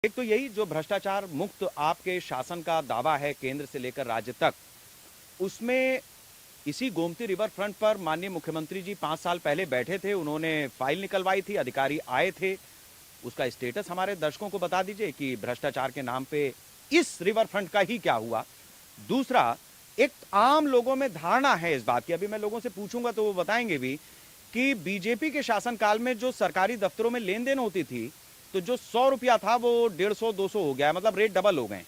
एक तो यही जो भ्रष्टाचार मुक्त आपके शासन का दावा है केंद्र से लेकर राज्य तक, उसमें इसी गोमती रिवर फ्रंट पर माननीय मुख्यमंत्री जी 5 साल पहले बैठे थे, उन्होंने फाइल निकलवाई थी, अधिकारी आए थे। उसका स्टेटस हमारे दर्शकों को बता दीजिए कि भ्रष्टाचार के नाम पे इस रिवर फ्रंट का ही क्या हुआ। दूसरा, एक आम लोगों में धारणा है इस बात की, अभी मैं लोगों से पूछूंगा तो वो बताएंगे भी, कि बीजेपी के शासनकाल में जो सरकारी दफ्तरों में लेन देन होती थी, तो जो 100 रुपया था वो 150-200 हो गया, मतलब रेट डबल हो गए।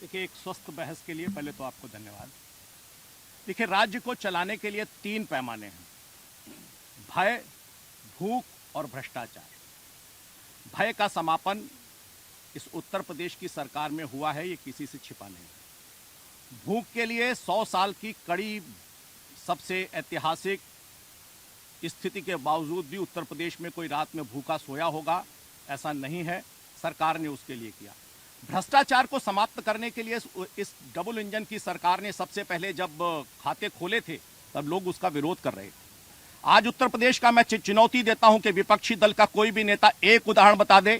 देखिए, एक स्वस्थ बहस के लिए पहले तो आपको धन्यवाद। देखिए, राज्य को चलाने के लिए 3 पैमाने हैं: भय, भूख और भ्रष्टाचार। भय का समापन इस उत्तर प्रदेश की सरकार में हुआ है, ये किसी से छिपा नहीं। भूख के लिए 100 साल की कड़ी, सबसे ऐतिहासिक स्थिति के बावजूद भी उत्तर प्रदेश में कोई रात में भूखा सोया होगा ऐसा नहीं है, सरकार ने उसके लिए किया। भ्रष्टाचार को समाप्त करने के लिए इस डबल इंजन की सरकार ने सबसे पहले जब खाते खोले थे तब लोग उसका विरोध कर रहे थे। आज उत्तर प्रदेश का मैं चुनौती देता हूं कि विपक्षी दल का कोई भी नेता एक उदाहरण बता दे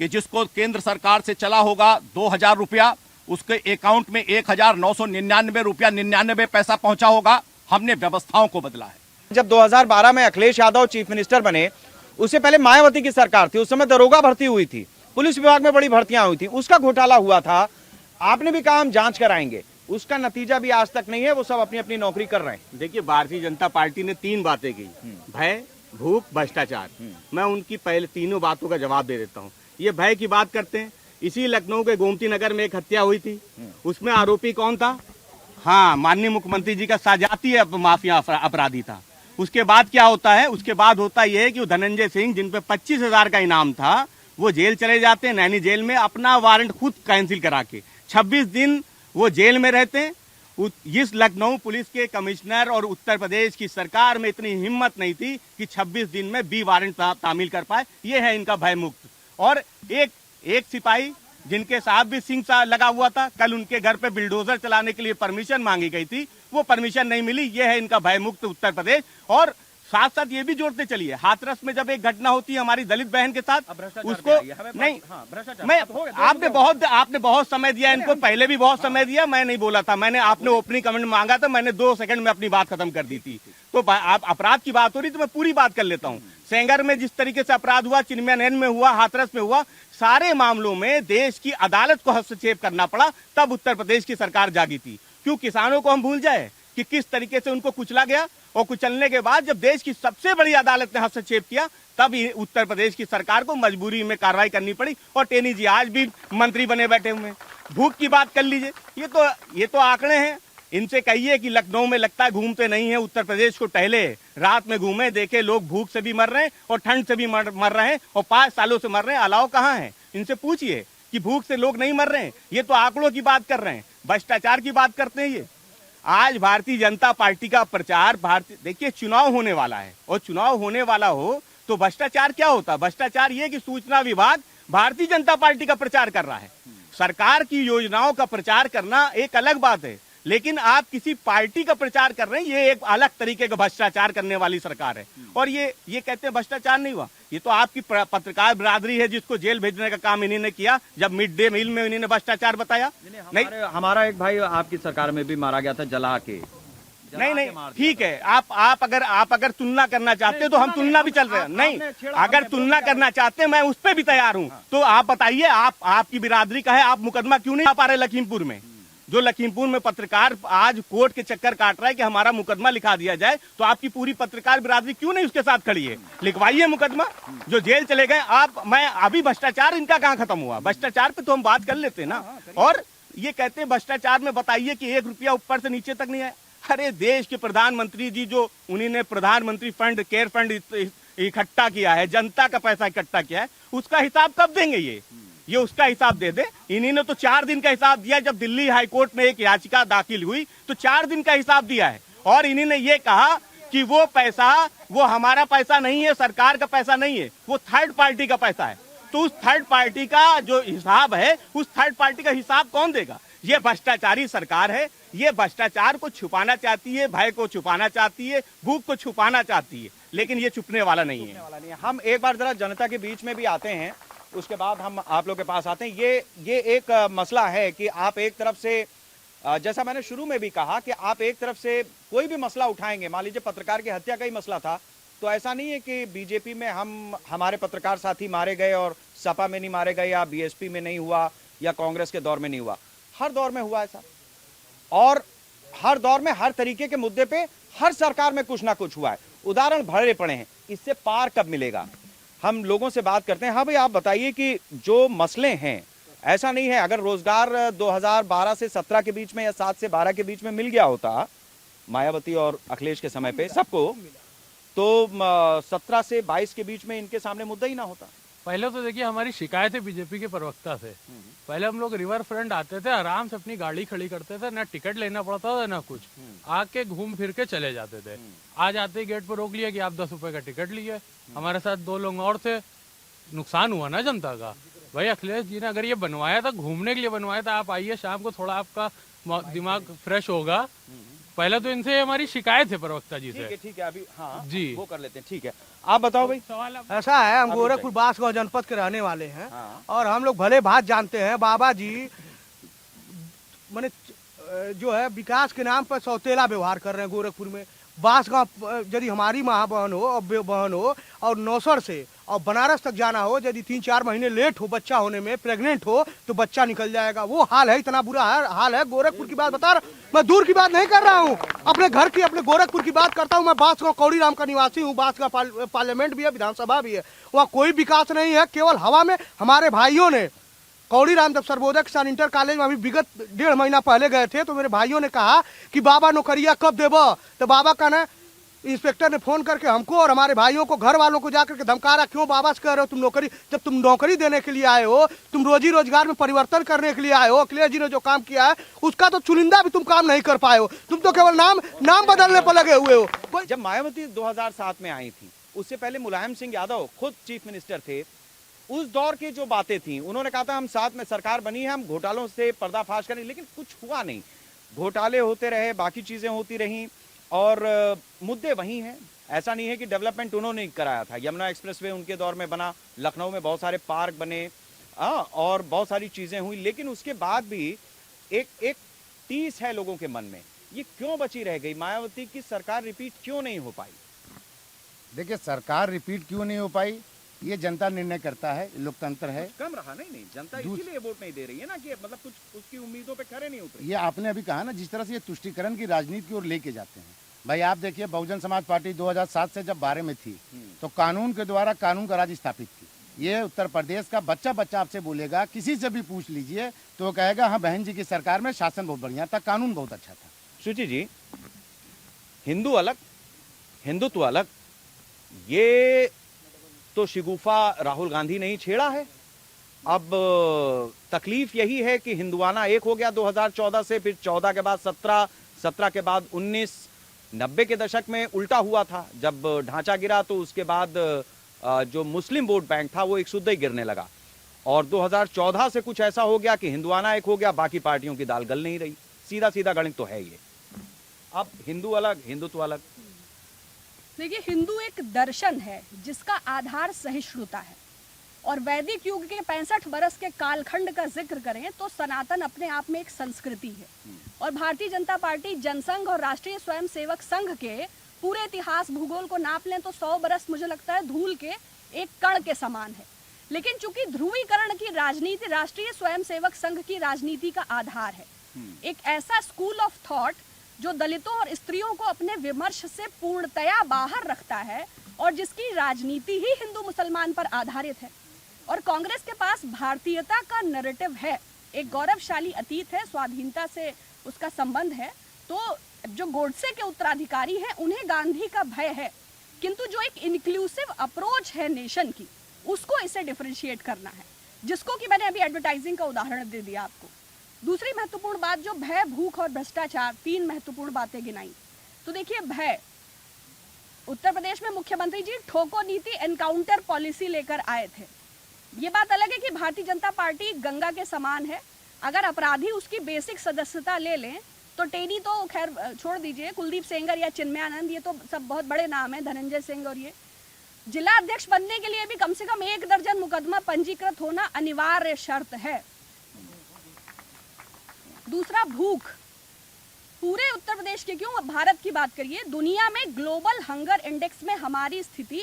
कि जिसको केंद्र सरकार से चला होगा 2000 रुपया, उसके अकाउंट में 1999 रुपया 99 पैसा पहुंचा होगा। हमने व्यवस्थाओं को बदला है। जब 2012 में अखिलेश यादव चीफ मिनिस्टर बने, उससे पहले मायावती की सरकार थी, उस समय दरोगा भर्ती हुई थी, पुलिस विभाग में बड़ी भर्तियां हुई थी, उसका घोटाला हुआ था। आपने भी कहा हम जांच कराएंगे, उसका नतीजा भी आज तक नहीं है, वो सब अपनी अपनी नौकरी कर रहे हैं। देखिए, भारतीय जनता पार्टी ने 3 बातें की: भय, भूख, भ्रष्टाचार। मैं उनकी पहले तीनों बातों का जवाब दे देता हूँ। ये भय की बात करते हैं, इसी लखनऊ के गोमती नगर में एक हत्या हुई थी, उसमें आरोपी कौन था? हाँ, माननीय मुख्यमंत्री जी का साजाती माफिया अपराधी था। उसके बाद क्या होता है? उसके बाद होता यह है कि वो धनंजय सिंह, जिन पे 25,000 का इनाम था, वो जेल चले जाते हैं, नैनी जेल में, अपना वारंट खुद कैंसिल करा के 26 दिन वो जेल में रहते हैं। इस लखनऊ पुलिस के कमिश्नर और उत्तर प्रदेश की सरकार में इतनी हिम्मत नहीं थी कि 26 दिन में बी वारंट तामील कर पाए। ये है इनका भय मुक्त। और एक सिपाही जिनके साथ भी सिंह लगा हुआ था, कल उनके घर पे बिल्डोजर चलाने के लिए परमिशन मांगी गई थी, वो परमिशन नहीं मिली। ये है इनका भय मुक्त उत्तर प्रदेश। और साथ साथ ये भी जोड़ते चलिए, हाथरस में जब एक घटना होती है हमारी दलित बहन के साथ, उसको नहीं, मैं आपने बहुत समय दिया इनको, पहले भी बहुत समय दिया, मैं नहीं बोला था। मैंने, आपने ओपनिंग कमेंट मांगा था, मैंने 2 सेकंड में अपनी बात खत्म कर दी थी। तो आप अपराध की बात हो रही तो मैं पूरी बात कर लेता हूँ। सेंगर में जिस तरीके से अपराध हुआ, चिन्मयनयन में हुआ, हाथरस में हुआ, सारे मामलों में देश की अदालत को हस्तक्षेप करना पड़ा, तब उत्तर प्रदेश की सरकार जागी थी। क्यों किसानों को हम भूल जाए कि किस तरीके से उनको कुचला गया? और कुचलने के बाद जब देश की सबसे बड़ी अदालत ने हस्तक्षेप किया, तब उत्तर प्रदेश की सरकार को मजबूरी में कार्रवाई करनी पड़ी। और टेनी जी आज भी मंत्री बने बैठे हुए हैं। भूख की बात कर लीजिए, ये तो आंकड़े हैं। इनसे कहिए कि लखनऊ में लगता है घूमते नहीं है, उत्तर प्रदेश को टहले, रात में घूमे, देखे लोग भूख से भी मर रहे हैं और ठंड से भी मर रहे हैं, और 5 सालों से मर रहे हैं। अलाव कहाँ है? इनसे पूछिए कि भूख से लोग नहीं मर रहे हैं। ये तो आंकड़ों की बात कर रहे हैं, भ्रष्टाचार की बात करते हैं। ये आज भारतीय जनता पार्टी का प्रचार, देखिए, चुनाव होने वाला है, और चुनाव होने वाला हो तो भ्रष्टाचार क्या होता? भ्रष्टाचार ये कि सूचना विभाग भारतीय जनता पार्टी का प्रचार कर रहा है। सरकार की योजनाओं का प्रचार करना एक अलग बात है, लेकिन आप किसी पार्टी का प्रचार कर रहे हैं, ये एक अलग तरीके का भ्रष्टाचार करने वाली सरकार है। और ये कहते हैं भ्रष्टाचार नहीं हुआ। ये तो आपकी पत्रकार बिरादरी है जिसको जेल भेजने का काम इन्होंने किया, जब मिड डे मील में इन्होंने भ्रष्टाचार बताया। नहीं, हमारा एक भाई आपकी सरकार में भी मारा गया था, जला के। नहीं, ठीक है। आप अगर तुलना करना चाहते हो तो हम तुलना भी चल रहे हैं। नहीं, अगर तुलना करना चाहते हैं, मैं उस पर भी तैयार हूँ। तो आप बताइए, आपकी बिरादरी का है, आप मुकदमा क्यों नहीं आ पा रहे लखीमपुर में? जो लखीमपुर में पत्रकार आज कोर्ट के चक्कर काट रहा है कि हमारा मुकदमा लिखा दिया जाए, तो आपकी पूरी पत्रकार बिरादरी क्यों नहीं उसके साथ खड़ी है? लिखवाइए मुकदमा। जो जेल चले गए मैं अभी भ्रष्टाचार इनका कहाँ खत्म हुआ? भ्रष्टाचार पे तो हम बात कर लेते हैं ना। और ये कहते हैं भ्रष्टाचार में, बताइए कि 1 रुपया ऊपर से नीचे तक नहीं आया। अरे, देश के प्रधानमंत्री जी, जो उन्होंने प्रधानमंत्री फंड, केयर फंड इकट्ठा किया है, जनता का पैसा इकट्ठा किया है, उसका हिसाब कब देंगे? ये उसका हिसाब दे दे। इन्होंने तो 4 दिन का हिसाब दिया। जब दिल्ली हाईकोर्ट में एक याचिका दाखिल हुई तो 4 दिन का हिसाब दिया है। और इन्होंने ये कहा कि वो पैसा, वो हमारा पैसा नहीं है, सरकार का पैसा नहीं है, वो थर्ड पार्टी का पैसा है। तो उस थर्ड पार्टी का जो हिसाब है, उस थर्ड पार्टी का हिसाब कौन देगा? ये भ्रष्टाचारी सरकार है। ये भ्रष्टाचार को छुपाना चाहती है, भय को छुपाना चाहती है, भूख को छुपाना चाहती है, लेकिन ये छुपने वाला नहीं है। हम एक बार जरा जनता के बीच में भी आते हैं। उसके बाद हम आप लोग के पास आते हैं। ये एक मसला है कि आप एक तरफ से जैसा मैंने शुरू में भी कहा कि आप एक तरफ से कोई भी मसला उठाएंगे, मान लीजिए पत्रकार की हत्या का ही मसला था, तो ऐसा नहीं है कि बीजेपी में हमारे पत्रकार साथी मारे गए और सपा में नहीं मारे गए, या बीएसपी में नहीं हुआ, या कांग्रेस के दौर में नहीं हुआ। हर दौर में हुआ ऐसा, और हर दौर में हर तरीके के मुद्दे पे हर सरकार में कुछ ना कुछ हुआ है। उदाहरण भरे पड़े हैं। इससे पार कब मिलेगा? हम लोगों से बात करते हैं। हाँ भाई, आप बताइए कि जो मसले हैं, ऐसा नहीं है अगर रोजगार 2012 से 17 के बीच में या 7 से 12 के बीच में मिल गया होता मायावती और अखिलेश के समय पे सबको, तो 17 से 22 के बीच में इनके सामने मुद्दा ही ना होता। पहले तो देखिए हमारी शिकायत है बीजेपी के प्रवक्ता से। पहले हम लोग रिवर फ्रंट आते थे, आराम से अपनी गाड़ी खड़ी करते थे, ना टिकट लेना पड़ता था ना कुछ, आके घूम फिर के चले जाते थे। आज आते ही गेट पर रोक लिया कि आप 10 रुपए का टिकट लिए। हमारे साथ 2 लोग और थे, नुकसान हुआ ना जनता का। भाई अखिलेश जी ने अगर ये बनवाया था, घूमने के लिए बनवाया था, आप आइए शाम को, थोड़ा आपका दिमाग फ्रेश होगा। पहले तो इनसे हमारी शिकायत है प्रवक्ता जी से। ठीक है, अभी हाँ जी वो कर लेते हैं। ठीक है, आप बताओ भाई। सवाल ऐसा है, हम आप गोरखपुर बांसगांव जनपद के रहने वाले हैं। हाँ। और हम लोग भले भात जानते हैं, बाबा जी माने जो है विकास के नाम पर सौतेला व्यवहार कर रहे हैं गोरखपुर में। बांसगांव यदि हमारी माँ बहन हो और बहन हो और नौसर से और बनारस तक जाना हो, यदि 3-4 महीने लेट हो बच्चा होने में, प्रेग्नेंट हो, तो बच्चा निकल जाएगा। वो हाल है, इतना बुरा हाल है। गोरखपुर की बात बता रहा, मैं दूर की बात नहीं कर रहा हूँ, अपने घर की, अपने गोरखपुर की बात करता हूँ। मैं बांसगांव कौड़ीराम का निवासी हूँ। बांसगांव पार्लियामेंट भी है, विधानसभा भी है, वहाँ कोई विकास नहीं है, केवल हवा में। हमारे भाइयों ने कौड़ीराम जब सर्वोदय किसान इंटर कॉलेज में अभी विगत 1.5 महीना पहले गए थे, तो मेरे भाइयों ने कहा कि बाबा नौकरिया कब देबो? तो बाबा का ना इंस्पेक्टर ने फोन करके हमको और हमारे भाइयों को, घर वालों को जाकर के धमका रहा, क्यों बाबा से कह रहे हो तुम नौकरी? जब तुम नौकरी देने के लिए आए हो, तुम रोजी रोजगार में परिवर्तन करने के लिए आए हो। अखिलेश जी ने जो काम किया है उसका तो चुनिंदा भी तुम काम नहीं कर पाए हो। तुम तो केवल नाम बदलने पर लगे हुए हो। जब मायावती 2007 में आई थी, उससे पहले मुलायम सिंह यादव खुद चीफ मिनिस्टर थे। उस दौर की जो बातें थी, उन्होंने कहा था हम साथ में सरकार बनी है, हम घोटालों से पर्दाफाश करें, लेकिन कुछ हुआ नहीं। घोटाले होते रहे, बाकी चीजें होती रहीं, और मुद्दे वही हैं। ऐसा नहीं है कि डेवलपमेंट उन्होंने नहीं कराया था। यमुना एक्सप्रेसवे उनके दौर में बना, लखनऊ में बहुत सारे पार्क बने, और बहुत सारी चीजें हुई, लेकिन उसके बाद भी एक टीस है लोगों के मन में। ये क्यों बची रह गई? मायावती की सरकार रिपीट क्यों नहीं हो पाई? देखिए, सरकार रिपीट क्यों नहीं हो पाई, ये जनता निर्णय करता है, लोकतंत्र है। कम रहा नहीं, जनता इसीलिए वोट नहीं दे रही है ना, कि मतलब कुछ उसकी उम्मीदों पे खरे नहीं उतरे। ये आपने अभी कहा ना, जिस तरह से ये तुष्टीकरण की राजनीति की ओर लेके जाते हैं। भाई आप देखिए, बहुजन समाज पार्टी 2007 से जब 12 में थी, तो कानून के द्वारा कानून का राज स्थापित की। ये उत्तर प्रदेश का बच्चा आपसे बोलेगा, किसी से भी पूछ लीजिए तो वो कहेगा हाँ बहन जी की सरकार में शासन बहुत बढ़िया था, कानून बहुत अच्छा था। सुची जी, हिंदू अलग, हिंदुत्व अलग, ये तो शिगुफा राहुल गांधी ने ही छेड़ा है। अब तकलीफ यही है कि हिंदुआना एक हो गया 2014 से, फिर 14 के बाद 17 के बाद 19, 90 के दशक में उल्टा हुआ था। जब ढांचा गिरा तो उसके बाद जो मुस्लिम वोट बैंक था वो एक सुद्धा ही गिरने लगा, और 2014 से कुछ ऐसा हो गया कि हिंदुआना एक हो गया, बाकी पार्टियों की दाल गल नहीं रही। सीधा सीधा गणित तो है ये। अब हिंदू अलग, हिंदुत्व अलग। देखिए, हिंदू एक दर्शन है जिसका आधार सहिष्णुता है, और वैदिक युग के 65 बरस के कालखंड का जिक्र करें तो सनातन अपने आप में एक संस्कृति है। और भारतीय जनता पार्टी जनसंघ और राष्ट्रीय स्वयंसेवक संघ के पूरे इतिहास भूगोल को नाप लें तो 100 बरस मुझे लगता है धूल के एक कण के समान है। लेकिन चूंकि ध्रुवीकरण की राजनीति राष्ट्रीय स्वयंसेवक संघ की राजनीति का आधार है, एक ऐसा स्कूल ऑफ थॉट जो दलितों और स्त्रियों को अपने विमर्श से पूर्णतया बाहर रखता है, और जिसकी राजनीति ही हिंदू मुसलमान पर आधारित है। और कांग्रेस के पास भारतीयता का नैरेटिव है, एक गौरवशाली अतीत है, स्वाधीनता से उसका संबंध है। तो जो गोडसे के उत्तराधिकारी हैं उन्हें गांधी का भय है, किंतु जो एक इंक्लूसिव अप्रोच है नेशन की, उसको इसे डिफरेंशिएट करना है, जिसको कि मैंने अभी एडवर्टाइजिंग का उदाहरण दे दिया आपको। दूसरी महत्वपूर्ण बात जो भय, भूख और भ्रष्टाचार, 3 महत्वपूर्ण बातें गिनाई। तो देखिए, भय, उत्तर प्रदेश में मुख्यमंत्री जी ठोको नीति, एनकाउंटर पॉलिसी लेकर आए थे। ये बात अलग है कि भारतीय जनता पार्टी गंगा के समान है, अगर अपराधी उसकी बेसिक सदस्यता ले लें तो टेनी तो खैर छोड़ दीजिए, कुलदीप सेंगर या चिन्मयानंद, ये तो सब बहुत बड़े नाम हैं, धनंजय सिंह और ये, जिला अध्यक्ष बनने के लिए भी कम से कम 1 दर्जन मुकदमा पंजीकृत होना अनिवार्य शर्त है। दूसरा, भूख। पूरे उत्तर प्रदेश के क्यों, भारत की बात करिए, दुनिया में ग्लोबल हंगर इंडेक्स में हमारी स्थिति,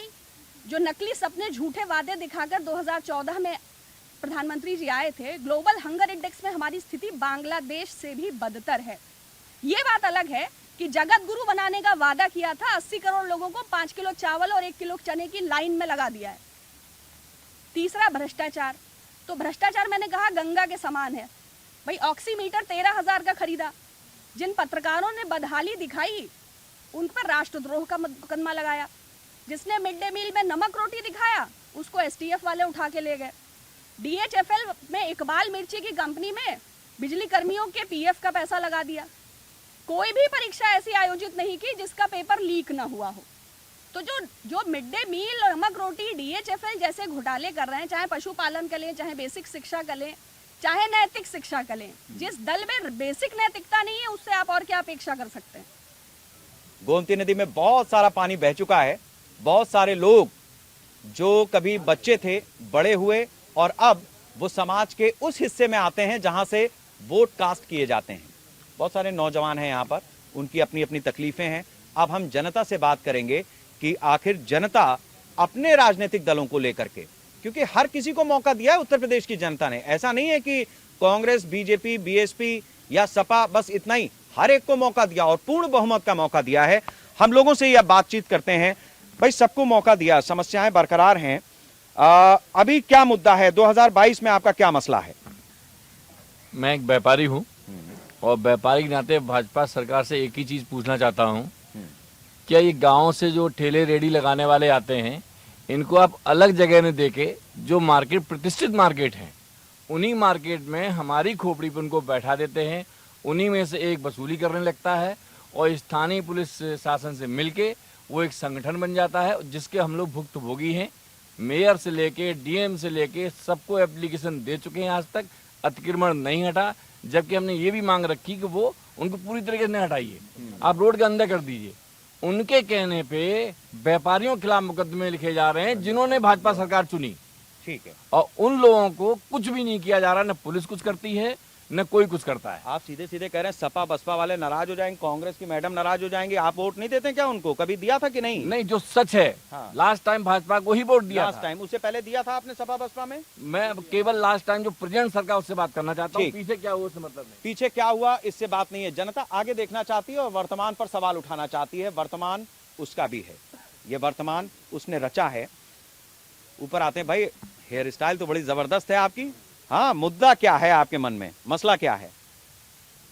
जो नकली सपने झूठे वादे दिखाकर 2014 में प्रधानमंत्री जी आए थे, ग्लोबल हंगर इंडेक्स में हमारी स्थिति बांग्लादेश से भी बदतर है। ये बात अलग है कि जगत गुरु बनाने का वादा किया था, 80 करोड़ लोगों को 5 किलो चावल और 1 किलो चने की लाइन में लगा दिया है। तीसरा, भ्रष्टाचार। तो भ्रष्टाचार मैंने कहा गंगा के समान है भाई। ऑक्सीमीटर 13,000 का खरीदा, जिन पत्रकारों ने बदहाली दिखाई उन पर राष्ट्रद्रोह का मुकदमा लगाया, जिसने मिड डे मील में नमक रोटी दिखाया उसको एसटीएफ वाले उठा के ले गए। डीएचएफएल में इकबाल मिर्ची की कंपनी में बिजली कर्मियों के पीएफ का पैसा लगा दिया। कोई भी परीक्षा ऐसी आयोजित नहीं की जिसका पेपर लीक ना हुआ हो। तो जो मिड डे मील, नमक रोटी, डीएचएफएल जैसे घोटाले कर रहे हैं, चाहे पशुपालन का लें, चाहे बेसिक शिक्षा का लें, चाहे नैतिक शिक्षा का लें, जिस दल में बेसिक नैतिकता नहीं है उससे आप और क्या अपेक्षा कर सकते हैं। गोमती नदी में बहुत सारा पानी बह चुका है। बहुत सारे लोग जो कभी बच्चे थे, बड़े हुए और अब वो समाज के उस हिस्से में आते हैं जहां से वोट कास्ट किए जाते हैं। बहुत सारे नौजवान हैं यहाँ पर, उनकी अपनी अपनी तकलीफें हैं। अब हम जनता से बात करेंगे कि आखिर जनता अपने राजनीतिक दलों को लेकर के, क्योंकि हर किसी को मौका दिया है उत्तर प्रदेश की जनता ने। ऐसा नहीं है कि कांग्रेस, बीजेपी, बीएसपी या सपा, बस इतना ही, हर एक को मौका दिया और पूर्ण बहुमत का मौका दिया है। हम लोगों से यह बातचीत करते हैं, भाई सबको मौका दिया, समस्याएं बरकरार हैं। अभी क्या मुद्दा है, 2022 में आपका क्या मसला है? मैं एक व्यापारी हूँ और व्यापारी के नाते भाजपा सरकार से एक ही चीज पूछना चाहता हूँ, क्या ये गांव से जो ठेले रेडी लगाने वाले आते हैं इनको आप अलग जगह में देके, जो मार्केट प्रतिष्ठित मार्केट है उन्हीं मार्केट में हमारी खोपड़ी पर उनको बैठा देते हैं, उन्हीं में से एक वसूली करने लगता है और स्थानीय पुलिस शासन से मिलके वो एक संगठन बन जाता है जिसके हम लोग भुक्तभोगी हैं। मेयर से लेके डीएम से लेके सबको एप्लीकेशन दे चुके हैं, आज तक अतिक्रमण नहीं हटा, जबकि हमने ये भी मांग रखी कि वो उनको पूरी तरीके से हटाइए, आप रोड के अंदर कर दीजिए। उनके कहने पे व्यापारियों के खिलाफ मुकदमे लिखे जा रहे हैं जिन्होंने भाजपा सरकार चुनी। ठीक है, और उन लोगों को कुछ भी नहीं किया जा रहा, न पुलिस कुछ करती है न कोई कुछ करता है। आप सीधे सीधे कह रहे हैं सपा बसपा वाले नाराज हो जाएंगे, कांग्रेस की मैडम नाराज हो जाएंगे। आप वोट नहीं देते क्या उनको? कभी दिया था कि नहीं? नहीं, जो सच है, हाँ। लास्ट टाइम भाजपा को ही वोट दिया लास्ट था। टाइम, उससे पहले दिया था आपने सपा बसपा में? मैं केवल लास्ट टाइम जो प्रेजेंट सरकार उससे बात करना चाहता हूँ, ठीक। पीछे क्या हुआ उससे मतलब नहीं। पीछे क्या हुआ इससे बात नहीं है, जनता आगे देखना चाहती है और वर्तमान पर सवाल उठाना चाहती है। वर्तमान उसका भी है, ये वर्तमान उसने रचा है। ऊपर आते हैं भाई, हेयर स्टाइल तो बड़ी जबरदस्त है आपकी। हाँ, मुद्दा क्या है आपके मन में, मसला क्या है?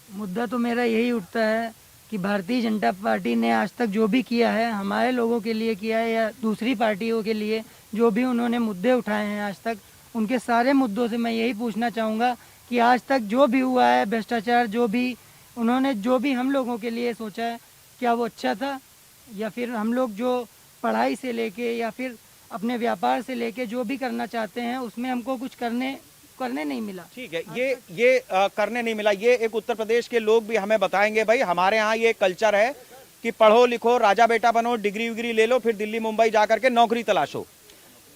मुद्दा तो मेरा यही उठता है कि भारतीय जनता पार्टी ने आज तक जो भी किया है हमारे लोगों के लिए किया है या दूसरी पार्टियों के लिए, जो भी उन्होंने मुद्दे उठाए हैं आज तक, उनके सारे मुद्दों से मैं यही पूछना चाहूँगा कि आज तक जो भी हुआ है भ्रष्टाचार, जो भी उन्होंने जो भी हम लोगों के लिए सोचा है, क्या वो अच्छा था? या फिर हम लोग जो पढ़ाई से लेके या फिर अपने व्यापार से लेके जो भी करना चाहते हैं उसमें हमको कुछ करने नहीं मिला। ठीक है, ये करने नहीं मिला। ये एक उत्तर प्रदेश के लोग भी हमें बताएंगे, भाई हमारे यहाँ ये कल्चर है कि पढ़ो लिखो, राजा बेटा बनो, डिग्री विग्री ले लो, फिर दिल्ली मुंबई जाकर के नौकरी तलाशो।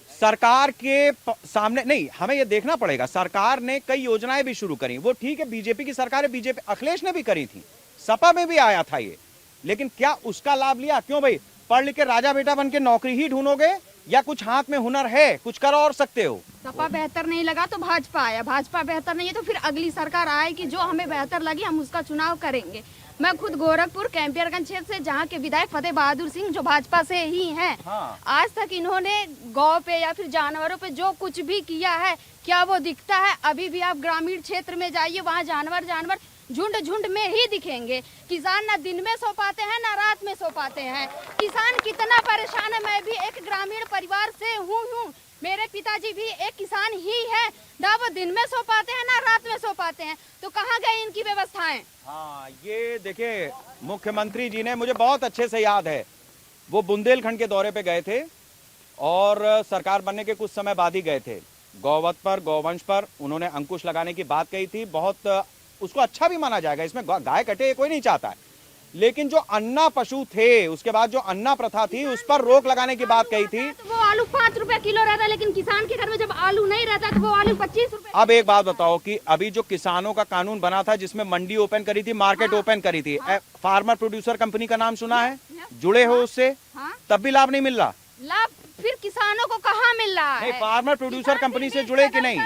सरकार के सामने नहीं, हमें ये देखना पड़ेगा। सरकार ने कई योजनाएं भी शुरू करी, वो ठीक है, बीजेपी की सरकार है, बीजेपी अखिलेश ने भी करी थी, सपा में भी आया था ये, लेकिन क्या उसका लाभ लिया? क्यों भाई, पढ़ लिख के राजा बेटा बन के नौकरी ही ढूंढोगे या कुछ हाथ में हुनर है, कुछ कर और सकते हो? सपा बेहतर नहीं लगा तो भाजपा आया, भाजपा बेहतर नहीं है तो फिर अगली सरकार आएगी, जो हमें बेहतर लगी हम उसका चुनाव करेंगे। मैं खुद गोरखपुर कैंपियरगंज क्षेत्र से, जहाँ के विधायक फतेह बहादुर सिंह जो भाजपा से ही हैं, हाँ। आज तक इन्होंने गौ पे या फिर जानवरों पे जो कुछ भी किया है, क्या वो दिखता है? अभी भी आप ग्रामीण क्षेत्र में जाइए, वहाँ जानवर झुंड में ही दिखेंगे। किसान ना दिन में सो पाते हैं ना रात में सो पाते हैं। किसान कितना परेशान है। मैं भी एक ग्रामीण परिवार से हूँ, मेरे पिताजी भी एक किसान ही है, ना वो दिन में सो पाते हैं ना रात में सो पाते हैं, तो कहाँ गई इनकी व्यवस्थाएं? हाँ, ये देखिए, मुख्यमंत्री जी ने, मुझे बहुत अच्छे से याद है, वो बुंदेलखंड के दौरे पे गए थे और सरकार बनने के कुछ समय बाद ही गए थे। गौवत पर, गौवंश पर उन्होंने अंकुश लगाने की बात कही थी, बहुत उसको अच्छा भी माना जाएगा, इसमें गाय कटे कोई नहीं चाहता है, लेकिन जो अन्ना पशु थे, उसके बाद जो अन्ना प्रथा थी उस पर रोक लगाने की बात कही थी। वो आलू 5 रुपए किलो रहता है, लेकिन किसान के घर में जब आलू नहीं रहता तो वो आलू 25 रुपए। अब एक बात बताओ कि अभी जो किसानों का कानून बना था जिसमें मंडी ओपन करी थी, मार्केट ओपन करी थी, फार्मर प्रोड्यूसर कंपनी का नाम सुना है? जुड़े हो उससे? तब भी लाभ नहीं मिल रहा। लाभ फिर किसानों को कहाँ मिल रहा है? फार्मर प्रोड्यूसर कंपनी से जुड़े कि नहीं?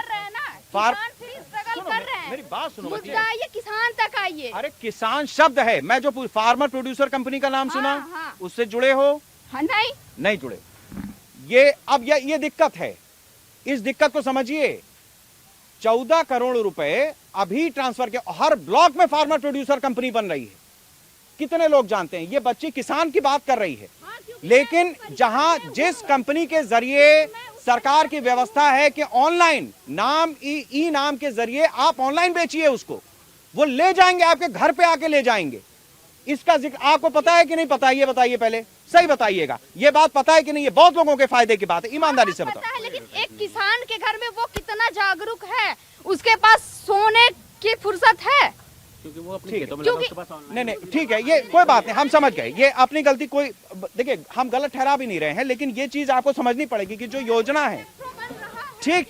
मेरी बात सुनो, मुद्दा ये किसान तक आइए। अरे किसान शब्द है, मैं जो फार्मर प्रोड्यूसर कंपनी का नाम सुना, उससे जुड़े हो? नहीं जुड़े। ये अब ये दिक्कत है, इस दिक्कत को समझिए। 14 करोड़ रुपए अभी ट्रांसफर के, हर ब्लॉक में फार्मर प्रोड्यूसर कंपनी बन रही है। कितने लोग जानते हैं? ये बच्ची किसान की बात कर रही है, लेकिन जहां जिस कंपनी के जरिए सरकार की व्यवस्था है कि ऑनलाइन नाम ई नाम के जरिए आप ऑनलाइन बेचिए उसको, वो ले जाएंगे आपके घर पे आके ले जाएंगे। इसका जिक्र आपको पता है कि नहीं पता? ये बताइए, पहले सही बताइएगा, ये बात पता है कि नहीं? ये बहुत लोगों के फायदे की बात है, ईमानदारी से बताओ। लेकिन एक किसान के घर में वो कितना जागरूक है, उसके पास सोने की फुर्सत है? क्योंकि वो अपने खेतों में लगा, उसके पास ऑनलाइन। नहीं ठीक है, ये कोई बात नहीं, हम समझ गए, ये अपनी गलती, कोई देखिए हम गलत ठहरा भी नहीं रहे हैं, लेकिन ये चीज आपको समझनी पड़ेगी कि जो योजना है, ठीक